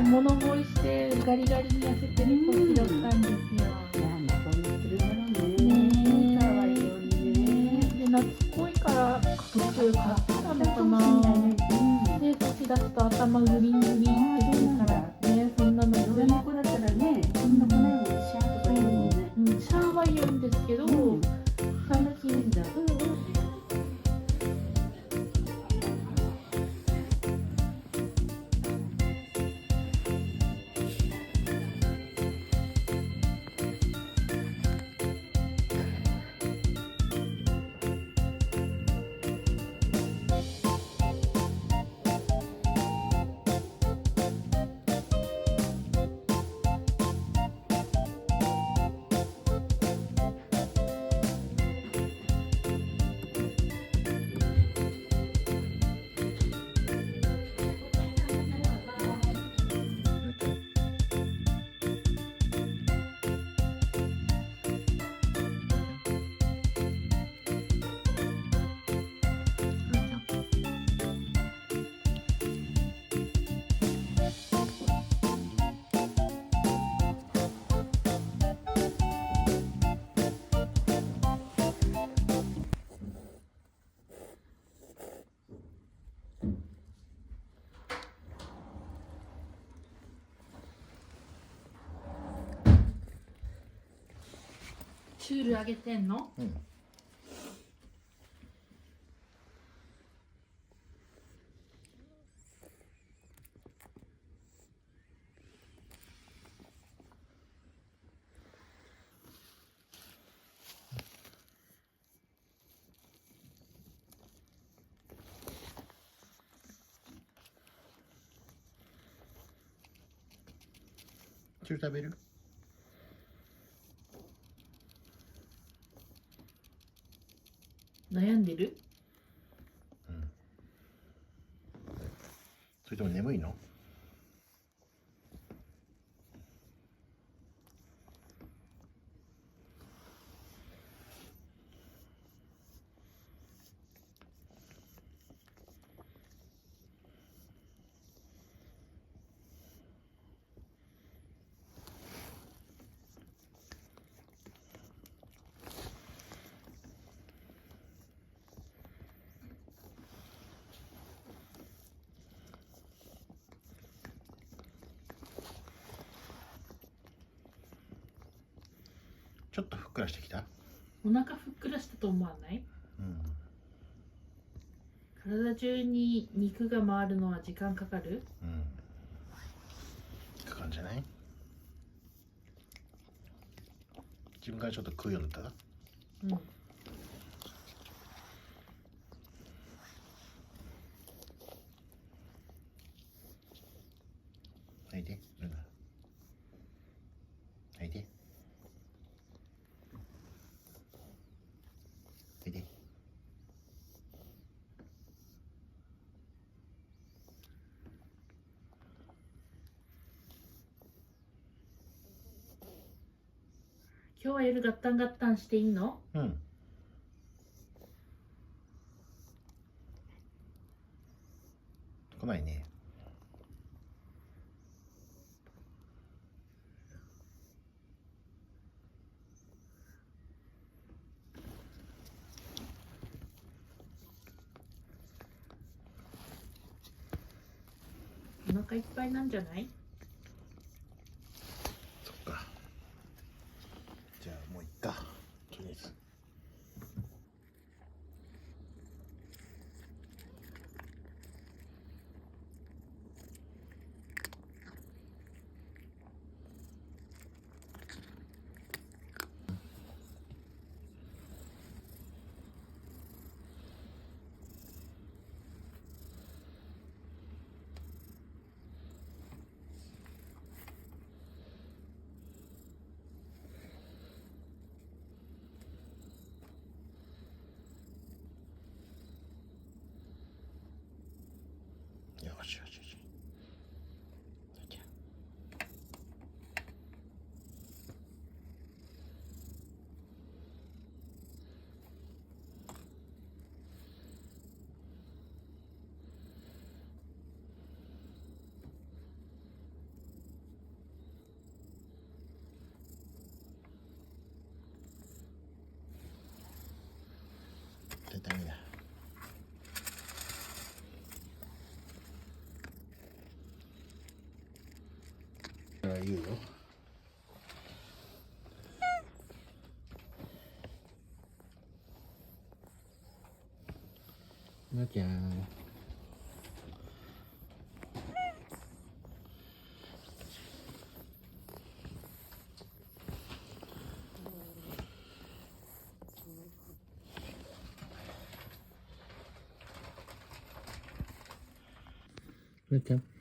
物乞いしてガリガリに痩せてる子拾ったんですよ。なんだこんなするだろうね。ねえ、かわいそうにね。で夏っぽいから途中買ったのかな。で差し出すと頭グリングリンってするからね、そんなの上の子だったらね、そんな子ないもん、シャーとか言うもんね。シャーは言うんですけど、最近だ。シュール上げてんの？チュー食べる？悩んでる？それとも眠いの？ちょっとふっくらしてきた？お腹ふっくらしたと思わない？体中に肉が回るのは時間かかる？かかんじゃない？自分からちょっと食うようになったら？はいで、ルナ。はいで。はいで。今日は夜ガッタンガッタンしていいの？来ないね。お腹いっぱいなんじゃない？そっか。じゃあもういっか。とりあえず。 다행이야. 이거. 맞아. 맞아.